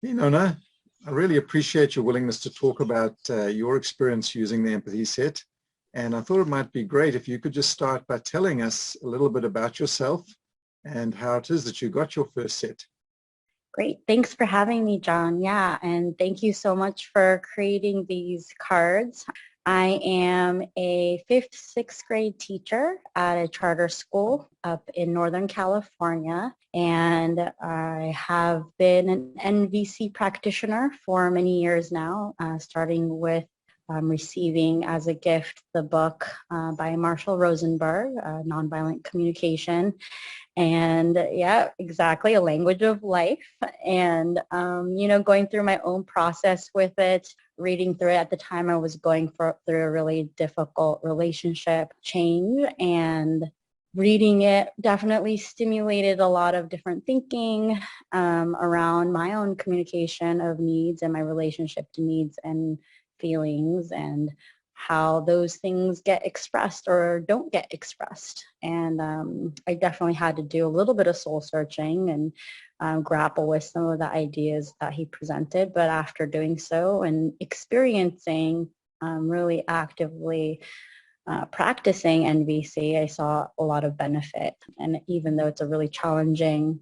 Hey, Nona, I really appreciate your willingness to talk about your experience using the empathy set. And I thought it might be great if you could just start by telling us a little bit about yourself and how it is that you got your first set. Great. Thanks for having me, John. Yeah, and thank you so much for creating these cards. I am a fifth, sixth grade teacher at a charter school up in Northern California, and I have been an NVC practitioner for many years now, starting with receiving as a gift the book by Marshall Rosenberg, Nonviolent Communication, and yeah, exactly, a language of life. And going through my own process with it, reading through it. At the time I was going through a really difficult relationship change, and reading it definitely stimulated a lot of different thinking around my own communication of needs and my relationship to needs and feelings, and how those things get expressed or don't get expressed. And I definitely had to do a little bit of soul searching and grapple with some of the ideas that he presented. But after doing so and experiencing really actively practicing NVC, I saw a lot of benefit. And even though it's a really challenging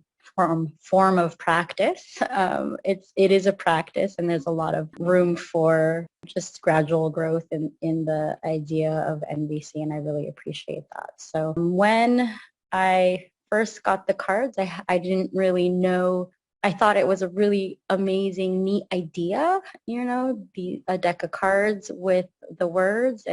form of practice, it is a practice, and there's a lot of room for just gradual growth in the idea of NVC, and I really appreciate that. So when I first got the cards, I didn't really know. I thought it was a really amazing, neat idea, a deck of cards with the words,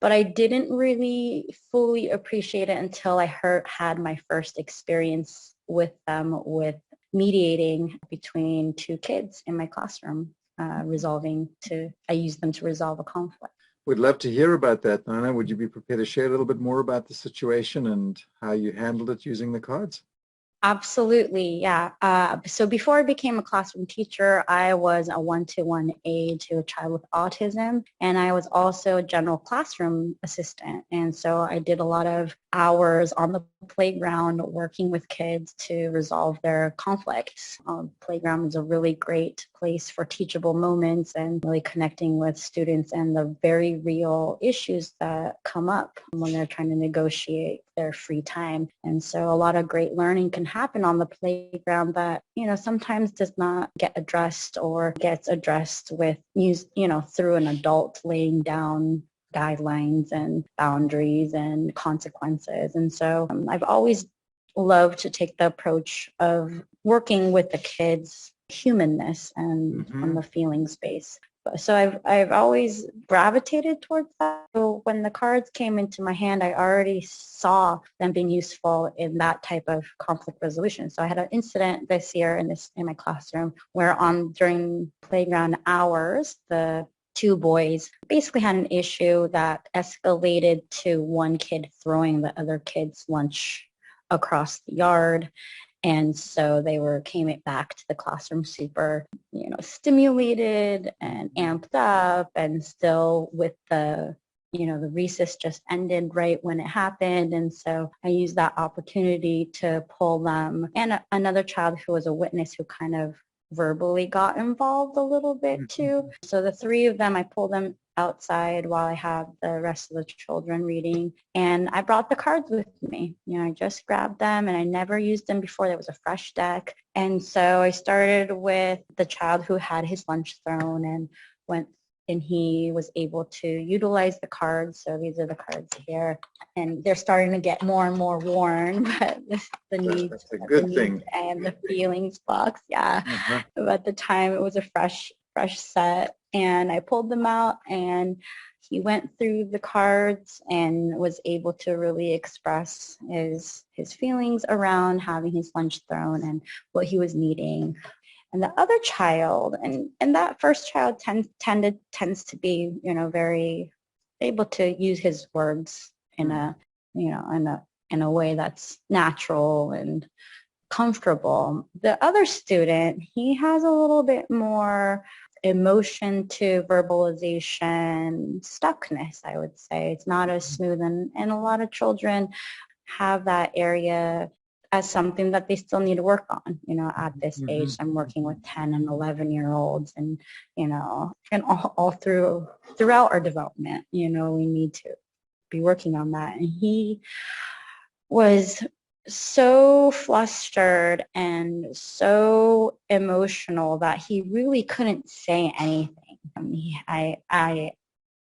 but I didn't really fully appreciate it until I had my first experience with them, with mediating between two kids in my classroom, I use them to resolve a conflict. We'd love to hear about that, Nona. Would you be prepared to share a little bit more about the situation and how you handled it using the cards? Absolutely, yeah. So before I became a classroom teacher, I was a one-to-one aide to a child with autism, and I was also a general classroom assistant. And so I did a lot of hours on the playground working with kids to resolve their conflicts. Playground is a really great place for teachable moments and really connecting with students and the very real issues that come up when they're trying to negotiate their free time. And so a lot of great learning can happen on the playground that, sometimes does not get addressed or gets addressed through an adult laying down guidelines and boundaries and consequences. And so I've always loved to take the approach of working with the kids' humanness and on the feelings base. So I've always gravitated towards that. So when the cards came into my hand, I already saw them being useful in that type of conflict resolution. So I had an incident this year in my classroom where during playground hours, the two boys basically had an issue that escalated to one kid throwing the other kid's lunch across the yard. And so they came back to the classroom super, stimulated and amped up, and still with the recess just ended right when it happened. And so I used that opportunity to pull them and another child who was a witness who kind of verbally got involved a little bit too. So the three of them, I pulled them outside while I had the rest of the children reading, and I brought the cards with me. I just grabbed them, and I never used them before. There was a fresh deck. And so I started with the child who had his lunch thrown and he was able to utilize the cards. So these are the cards here, and they're starting to get more and more worn, but the needs and the feelings box, yeah. But at the time it was a fresh set, and I pulled them out, and he went through the cards and was able to really express his feelings around having his lunch thrown and what he was needing. And the other child, and that first child tends to be, very able to use his words in a way that's natural and comfortable. The other student, he has a little bit more emotion to verbalization stuckness, I would say. It's not as smooth, and a lot of children have that area as something that they still need to work on. At this age, I'm working with 10 and 11-year-olds, and, and all throughout our development, we need to be working on that. And he was so flustered and so emotional that he really couldn't say anything. I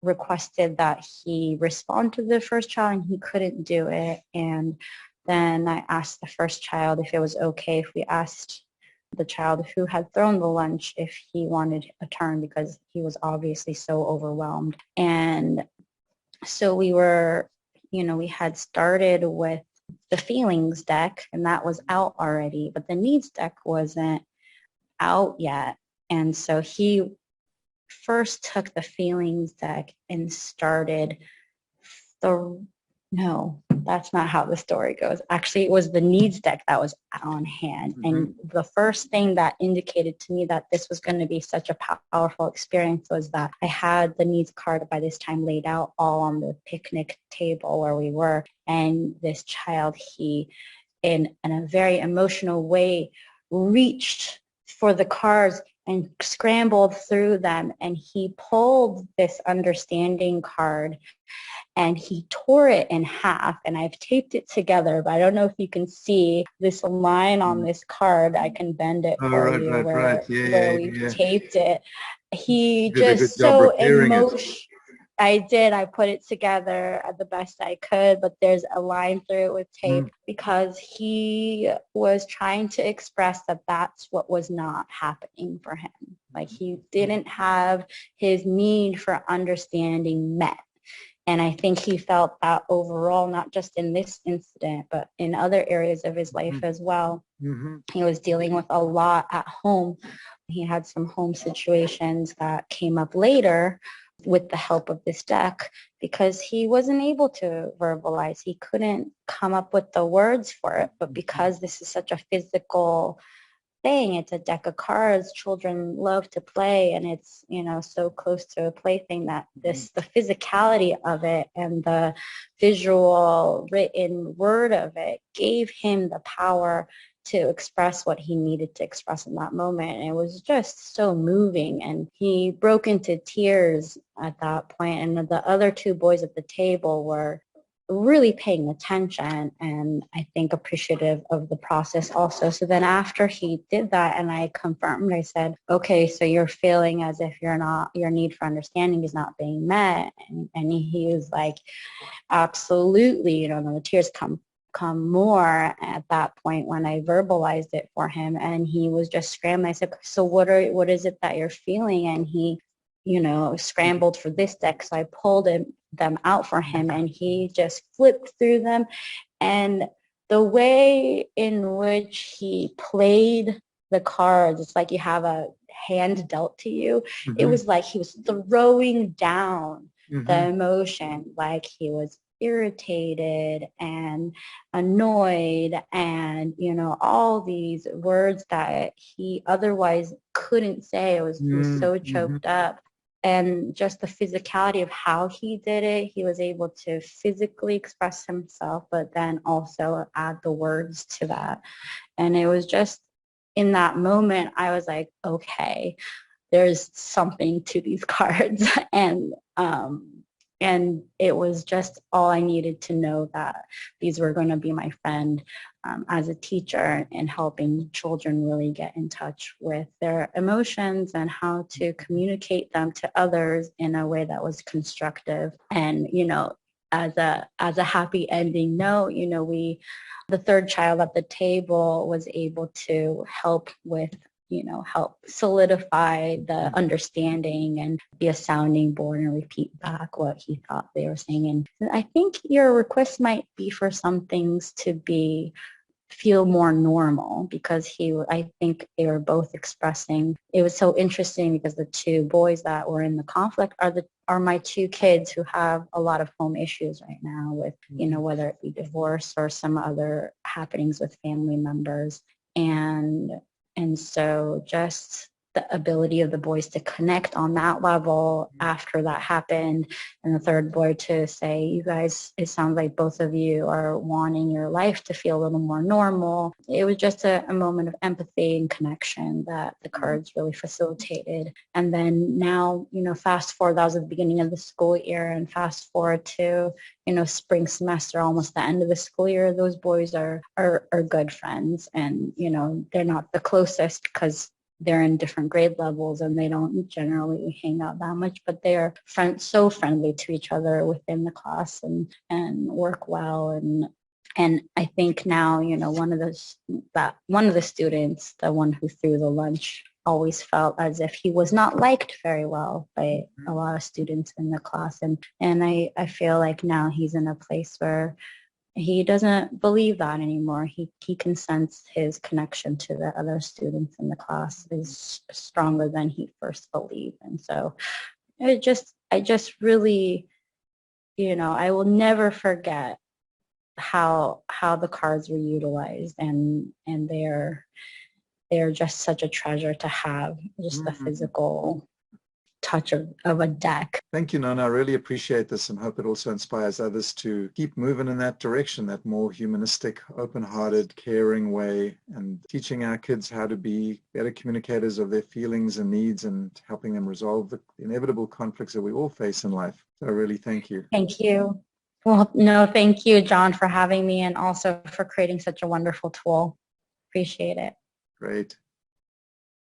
requested that he respond to the first child, and he couldn't do it. And then I asked the first child if it was okay if we asked the child who had thrown the lunch if he wanted a turn, because he was obviously so overwhelmed. And so we had started with the feelings deck, and that was out already, but the needs deck wasn't out yet. And so he first took the feelings deck and started no, that's not how the story goes. Actually, it was the needs deck that was on hand. And the first thing that indicated to me that this was going to be such a powerful experience was that I had the needs card by this time laid out all on the picnic table where we were. And this child, he, in a very emotional way, reached for the cards and scrambled through them. And he pulled this understanding card and he tore it in half, and I've taped it together, but I don't know if you can see this line on this card. I can bend it for you where we've taped it. He just so emotional. I did. I put it together the best I could, but there's a line through it with tape because he was trying to express that that's what was not happening for him. Like, he didn't have his need for understanding met. And I think he felt that overall, not just in this incident, but in other areas of his life as well. He was dealing with a lot at home. He had some home situations that came up later with the help of this deck because he wasn't able to verbalize. He couldn't come up with the words for it. But because this is such a physical thing, it's a deck of cards, children love to play, and it's so close to a plaything that the physicality of it and the visual written word of it gave him the power to express what he needed to express in that moment. And it was just so moving, and he broke into tears at that point. And the other two boys at the table were really paying attention and I think appreciative of the process also. So then after he did that and I confirmed, I said, okay, so you're feeling as if your need for understanding is not being met. And he was like, absolutely, and the tears come more at that point when I verbalized it for him, and he was just scrambling. I said, so what is it that you're feeling? And he scrambled for this deck. So I pulled them out for him, and he just flipped through them. And the way in which he played the cards, it's like you have a hand dealt to you. It was like he was throwing down the emotion, like he was irritated and annoyed and all these words that he otherwise couldn't say. He was so choked up. And just the physicality of how he did it, he was able to physically express himself, but then also add the words to that. And it was just in that moment, I was like, okay, there's something to these cards. And it was just all I needed to know, that these were going to be my friend as a teacher in helping children really get in touch with their emotions and how to communicate them to others in a way that was constructive. And, as a happy ending note, the third child at the table was able to help solidify the understanding and be a sounding board and repeat back what he thought they were saying. And I think your request might be for some things to feel more normal, because I think they were both expressing. It was so interesting because the two boys that were in the conflict are my two kids who have a lot of home issues right now with, whether it be divorce or some other happenings with family members. And so just the ability of the boys to connect on that level after that happened. And the third boy to say, you guys, it sounds like both of you are wanting your life to feel a little more normal. It was just a moment of empathy and connection that the cards really facilitated. And then now, fast forward, that was at the beginning of the school year, and fast forward to, spring semester, almost the end of the school year, those boys are good friends. And, they're not the closest because they're in different grade levels and they don't generally hang out that much, but they are so friendly to each other within the class and work well. And I think now, one of the students, the one who threw the lunch, always felt as if he was not liked very well by a lot of students in the class. And I feel like now he's in a place where he doesn't believe that anymore. He can sense his connection to the other students in the class is stronger than he first believed. And so I just really, I will never forget how the cards were utilized, and they're just such a treasure to have, just the physical touch of a deck. Thank you, Nona. I really appreciate this and hope it also inspires others to keep moving in that direction, that more humanistic, open-hearted, caring way, and teaching our kids how to be better communicators of their feelings and needs and helping them resolve the inevitable conflicts that we all face in life. So I really thank you. Thank you. Well, no, thank you, John, for having me and also for creating such a wonderful tool. Appreciate it. Great.